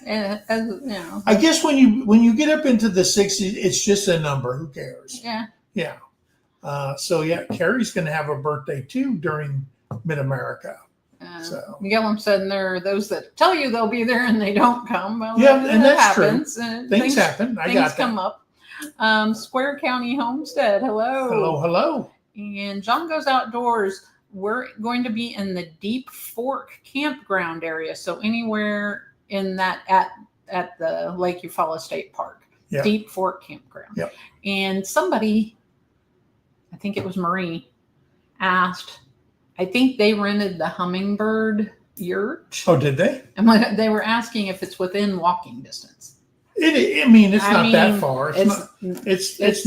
And, you know. I guess when you get up into the 60s, it's just a number. Who cares? Yeah. Yeah. Carrie's going to have a birthday too during Mid-America. Gillum said there are those that tell you they'll be there and they don't come. Well, yeah, and that's happens. true. Things happen. Things come up. Square County Homestead. Hello. Hello. And John Goes Outdoors. We're going to be in the Deep Fork campground area. So anywhere in that at the Lake Eufaula State Park. Yep. Deep Fork campground. Yep. And somebody, I think it was Marie, asked, I think they rented the Hummingbird yurt. Oh, did they? And when they were asking if it's within walking distance. It's not that far. It's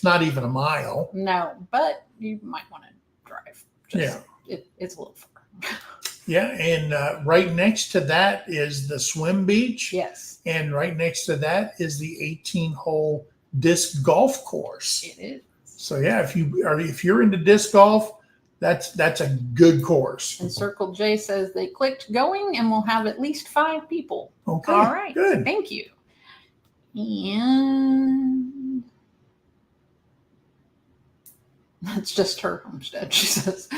not even a mile. No, but you might want to drive. It's a little far. Yeah, and right next to that is the swim beach. Yes. And right next to that is the 18-hole disc golf course. It is. So yeah, if you're into disc golf, that's a good course. And Circle J says they clicked going and we'll have at least 5 people. Okay. All right. Good. Thank you. And that's just her homestead, she says.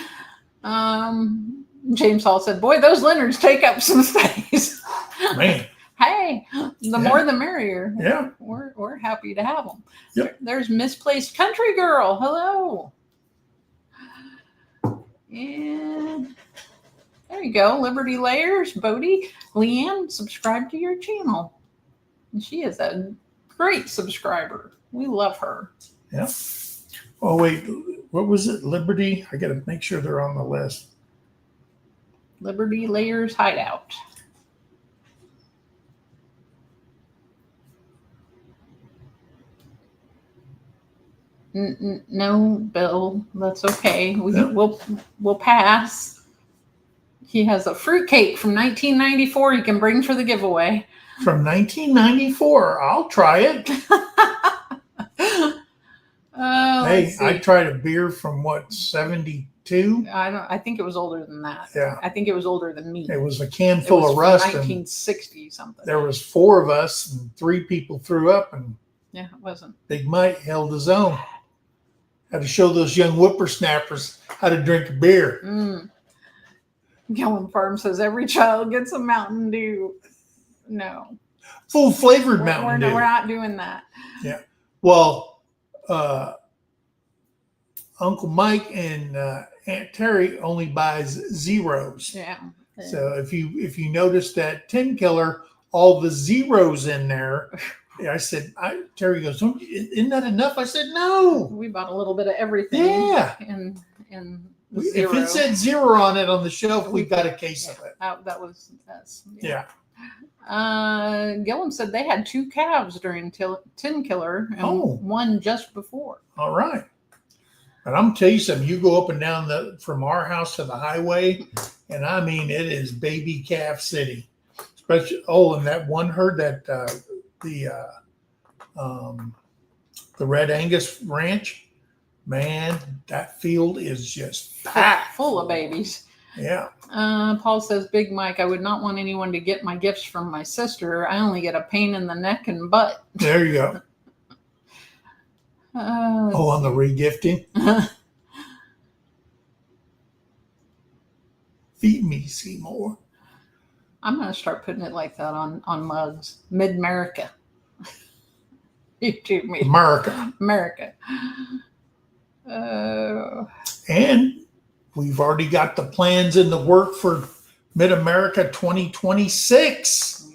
James Hall said, boy, those Leonards take up some space. Man. Hey, the more the merrier. Yeah. We're happy to have them. Yep. There's Misplaced Country Girl. Hello. And there you go. Liberty Layers, Bodie, Leanne, subscribe to your channel. And she is a great subscriber. We love her. Yeah. Oh, wait. What was it? Liberty? I got to make sure they're on the list. Liberty Layers Hideout. No, Bill, that's okay. We'll pass. He has a fruitcake from 1994 he can bring for the giveaway. From 1994. I'll try it. Hey, I tried a beer from 72? I think it was older than that. Yeah. I think it was older than me. It was a can full of rust. 1960 something. There was 4 of us and 3 people threw up, and yeah, it wasn't. Big Mike held his own. Had to show those young whippersnappers how to drink a beer. Gillen Farm says every child gets a Mountain Dew. No. Full flavored Mountain Dew. We're not doing that. Yeah. Well, Uncle Mike and Aunt Terry only buys zeros. Yeah. So if you notice that 10 killer, all the zeros in there, I said, Terry goes, isn't that enough? I said, no. We bought a little bit of everything. Yeah. And if it said 0 on it on the shelf, we got a case of it. That was us. Yeah. Gillum said they had 2 calves during 10 killer and one just before. All right. And I'm tell you something, you go up and down from our house to the highway, and I mean, it is baby calf city. Especially, and that one herd that the Red Angus Ranch, man, that field is just packed full of babies. Yeah. Paul says, Big Mike, I would not want anyone to get my gifts from my sister. I only get a pain in the neck and butt. There you go. On the regifting. Feed me, Seymour. I'm going to start putting it like that on mugs. Mid-America. YouTube me. America. And we've already got the plans in the work for Mid-America 2026.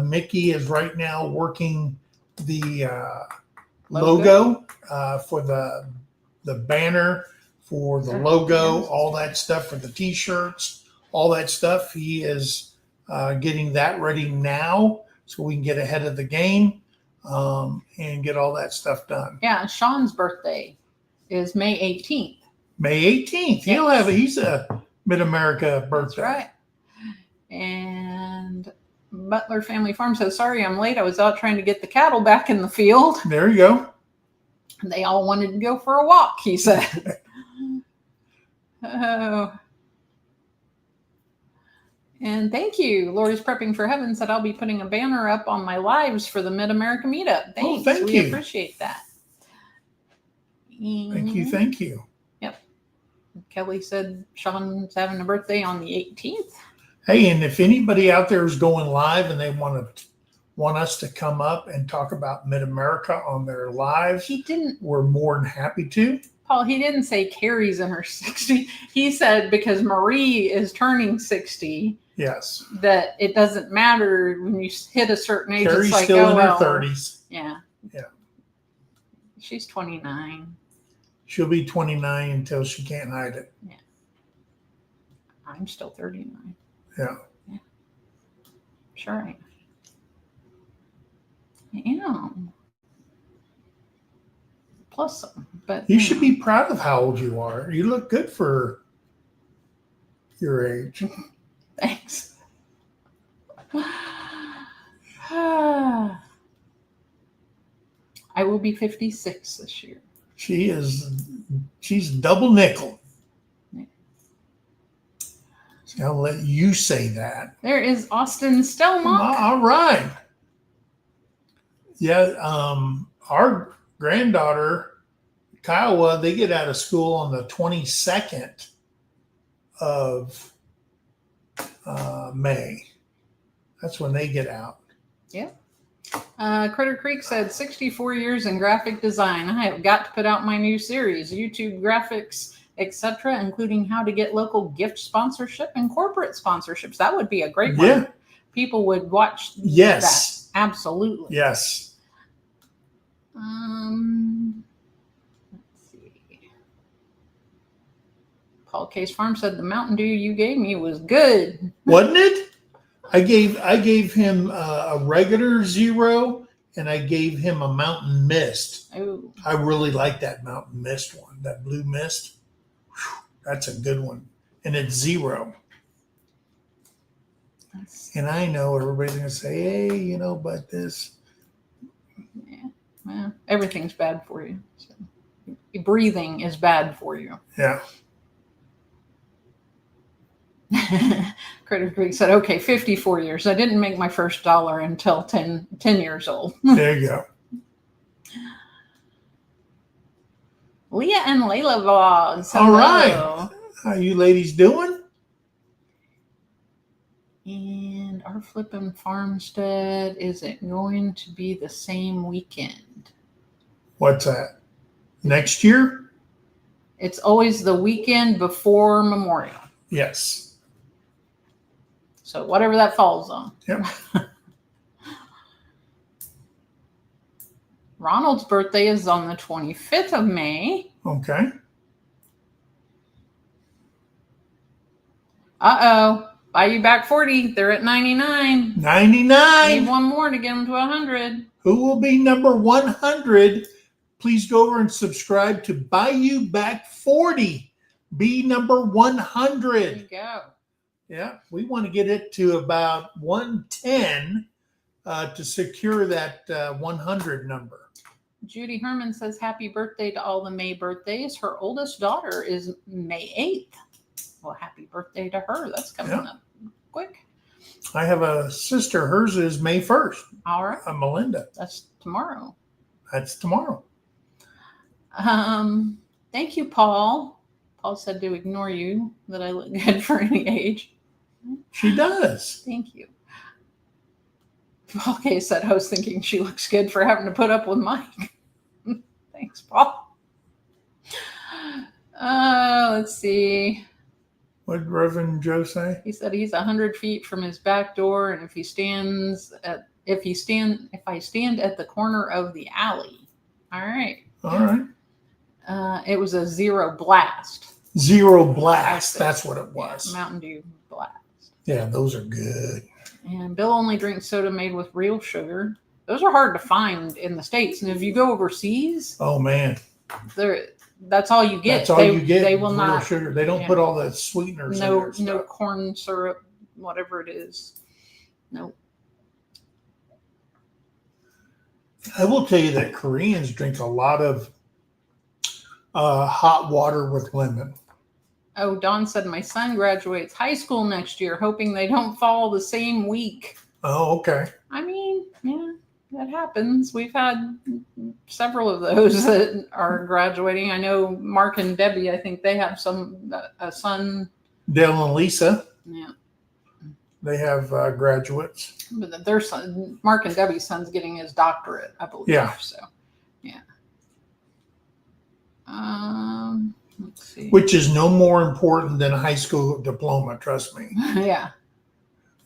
Mickey is right now working the logo for the banner, for the logo, all that stuff, for the T-shirts, all that stuff. He is getting that ready now so we can get ahead of the game and get all that stuff done. Yeah, Sean's birthday is May 18th. May 18th. Yes. He's a Mid-America birthday. That's right. And Butler Family Farm says, sorry, I'm late. I was out trying to get the cattle back in the field. There you go. They all wanted to go for a walk, he said. Oh. And thank you. Lori's Prepping for Heaven said, I'll be putting a banner up on my lives for the Mid-America meetup. Thanks. Thank you. We appreciate that. Thank you. Yep. Kelly said Sean's having a birthday on the 18th. Hey, and if anybody out there is going live and they want us to come up and talk about Mid-America on their lives, we're more than happy to. Paul, he didn't say Carrie's in her 60s. He said because Marie is turning 60. Yes. That it doesn't matter when you hit a certain age. Carrie's it's like, still in her 30s. Yeah. Yeah. She's 29. She'll be 29 until she can't hide it. Yeah. I'm still 39. Yeah. Sure I am. Plus some. But you should be proud of how old you are. You look good for your age. Thanks. I will be 56 this year. She's double nickel. So I'll let you say that. There is Austin Stelmach. All right. Yeah, our granddaughter, Kiowa, they get out of school on the 22nd of May. That's when they get out. Yeah. Critter Creek said 64 years in graphic design. I have got to put out my new series, YouTube graphics, etc., including how to get local gift sponsorship and corporate sponsorships. That would be a great one. Yeah. People would watch that. Absolutely. Yes. Let's see. Paul Case Farm said the Mountain Dew you gave me was good. Wasn't it? I gave him a regular 0, and I gave him a Mountain Mist. Ooh. I really like that Mountain Mist one, that blue mist. Whew, that's a good one, and it's 0. And I know everybody's gonna say, "Hey, but this." Yeah, well, everything's bad for you. So, breathing is bad for you. Yeah. Critter Creek said, okay, 54 years. I didn't make my first dollar until 10 years old. There you go. Leah and Layla vlogs. All right. How you ladies doing? And our flippin' farmstead, is it going to be the same weekend? What's that? Next year? It's always the weekend before Memorial. Yes. So whatever that falls on. Yep. Ronald's birthday is on the 25th of May. Okay. Uh-oh. Bayou Back 40. They're at 99. 99. Need one more to get them to 100. Who will be number 100? Please go over and subscribe to Bayou Back 40. Be number 100. There you go. Yeah, we want to get it to about 110 to secure that 100 number. Judy Herman says, happy birthday to all the May birthdays. Her oldest daughter is May 8th. Well, happy birthday to her. That's coming up quick. I have a sister. Hers is May 1st. All right. Melinda. That's tomorrow. That's tomorrow. Thank you, Paul. Paul said to ignore you, that I look good for any age. She does. Thank you. Paul K said, I was thinking she looks good for having to put up with Mike. Thanks, Paul. Let's see. What did Reverend Joe say? He said he's 100 feet from his back door, and if I stand at the corner of the alley. All right. All right. It was a zero blast. Zero blast. That's what it was. Yeah, Mountain Dew blast. Yeah, those are good. And Bill only drinks soda made with real sugar. Those are hard to find in the States. And if you go overseas, oh man, that's all you get. That's all you get. They will real not sugar. They don't put all the sweeteners in there. No corn syrup, whatever it is. No. I will tell you that Koreans drink a lot of hot water with lemon. Oh, Dawn said my son graduates high school next year, hoping they don't fall the same week. Oh, okay. I mean, yeah, that happens. We've had several of those that are graduating. I know Mark and Debbie, I think they have a son. Dale and Lisa. Yeah. They have graduates. But their son, Mark and Debbie's son's getting his doctorate, I believe. Yeah. So, yeah. Let's see. Which is no more important than a high school diploma, trust me. Yeah.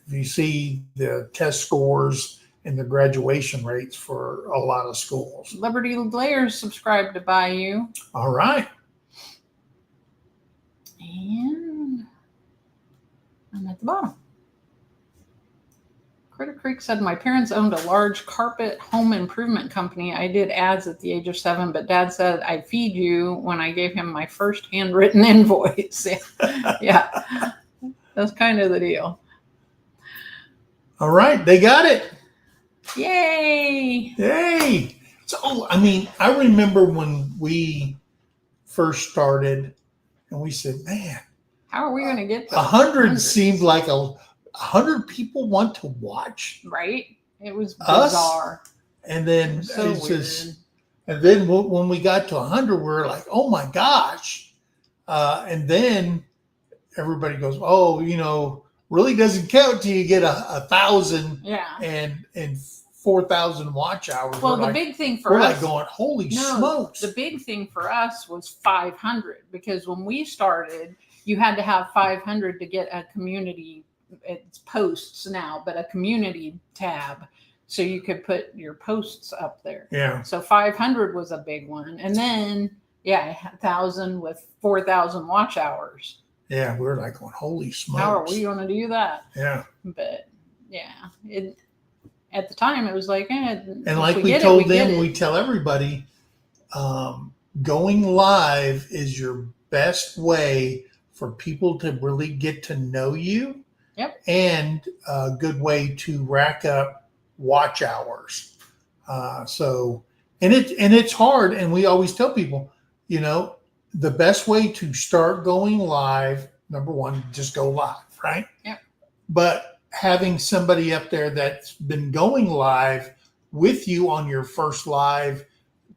If you see the test scores and the graduation rates for a lot of schools. Liberty Layers subscribed to Bayou. All right. And I'm at the bottom. Critter Creek said, my parents owned a large carpet home improvement company. I did ads at the age of 7, but Dad said I'd feed you when I gave him my first handwritten invoice. Yeah, that's kind of the deal. All right, they got it. Yay! Yay! So, I mean, I remember when we first started and we said, man, how are we going to get to 100 seemed like 100 people want to watch, right? It was us? Bizarre. And then So it's weird. just, and then when we got to 100, we were like, oh my gosh. And then everybody goes, oh, really doesn't count till you get 1,000 Yeah. and 4,000 watch hours. Well, we're big thing for we're us. like going, holy smokes. The big thing for us was 500, because when we started, you had to have 500 to get a community. It's posts now, but a community tab, so you could put your posts up there. Yeah. So 500 was a big one, and then 1,000 with 4,000 watch hours. Yeah, we're like going, holy smokes. How are we going to do that? Yeah. But at the time it was like, and like we told them, we tell everybody, going live is your best way for people to really get to know you. Yep. And a good way to rack up watch hours. And it's hard. And we always tell people, the best way to start going live, number one, just go live, right? Yep. But having somebody up there that's been going live with you on your first live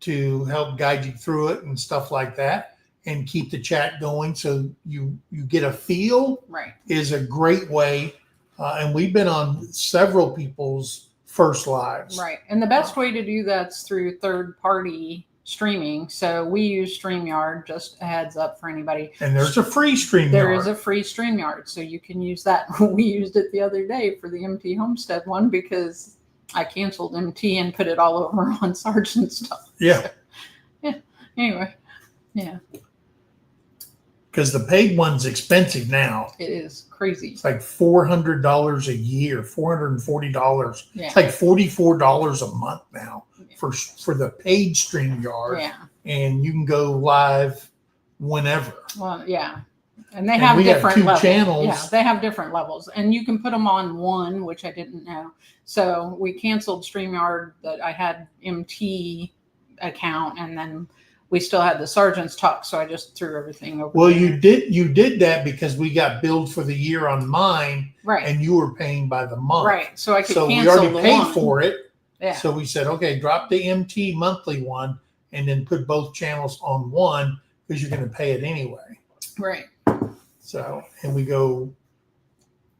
to help guide you through it and stuff like that, and keep the chat going so you get a feel, right, is a great way. And we've been on several people's first lives. Right. And the best way to do that's through third party streaming. So we use StreamYard, just a heads up for anybody. And there's a free StreamYard. There is a free StreamYard, so you can use that. We used it the other day for the MT Homestead one because I canceled MT and put it all over on Sergeant stuff. Yeah. So, yeah. Anyway, yeah. Because the paid one's expensive now. It is crazy. It's like $400 a year, $440. Yeah. It's like $44 a month now for the paid StreamYard. Yeah. And you can go live whenever. Well, yeah. And they have we different have 2 levels. channels. Yeah, they have different levels. And you can put them on one, which I didn't know. So we canceled StreamYard that I had MT account, and then we still had the Sergeant's talk, so I just threw everything over. Well, there. you did that because we got billed for the year on mine, right, and you were paying by the month. right. So I could So we cancel already the paid one. for it. Yeah. So we said, okay, drop the MT monthly one and then put both channels on one because you're going to pay it anyway. Right. So, and we go,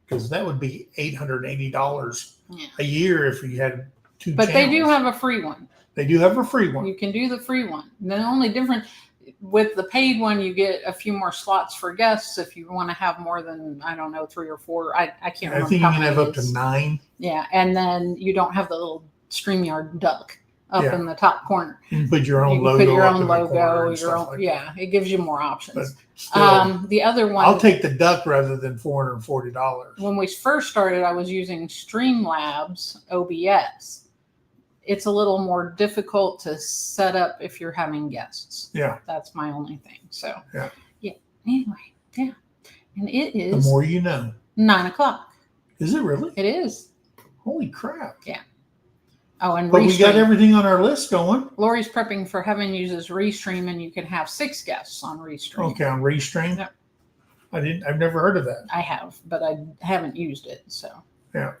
because that would be $880 a year if you had 2 But channels. they do have a free one. They do have a free one. You can do the free one. The only difference with the paid one, you get a few more slots for guests if you want to have more than, I don't know, 3 or 4. I can't remember. I think you how can many have it up to is. 9. Yeah, and then you don't have the little StreamYard duck up Yeah. in the top corner. You can put your own You logo. can put your up own in the corner logo, and your stuff own. like Yeah, that. it gives you more options. But still, The other one, I'll take the duck rather than $440. when we first started, I was using Streamlabs OBS. It's a little more difficult to set up if you're having guests. Yeah. That's my only thing. So, Yeah. Anyway, yeah. And it The is more you know. 9:00. Is it really? It is. Holy crap. Oh, and But we got Restream. everything on our list going. Lori's prepping for Heaven uses Restream, and you can have 6 guests on Restream. Okay, on Restream. Yep. I've never heard of that. I have, but I haven't used it. So, Yeah.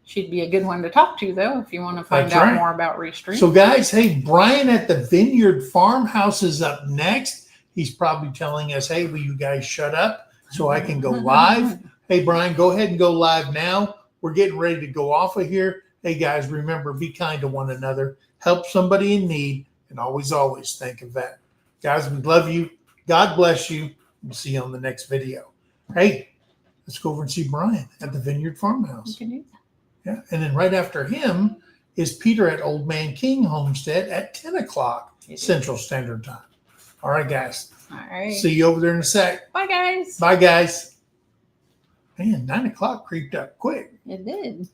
she'd be a good one to talk to, though, if you want to find That's out right. more about Restream. So, guys, hey, Brian at the Vineyard Farmhouse is up next. He's probably telling us, hey, will you guys shut up so I can go live? Hey, Brian, go ahead and go live now. We're getting ready to go off of here. Hey, guys, remember, be kind to one another. Help somebody in need. And always, always think of that. Guys, we love you. God bless you. We'll see you on the next video. Hey, let's go over and see Brian at the Vineyard You Farmhouse. can do that. Yeah. And then right after him is Peter at Old Man King Homestead at 10 o'clock Central Standard Time. All right, guys. All right. See you over there in a sec. Bye, guys. Bye, guys. Man, 9 o'clock creeped up quick. It did.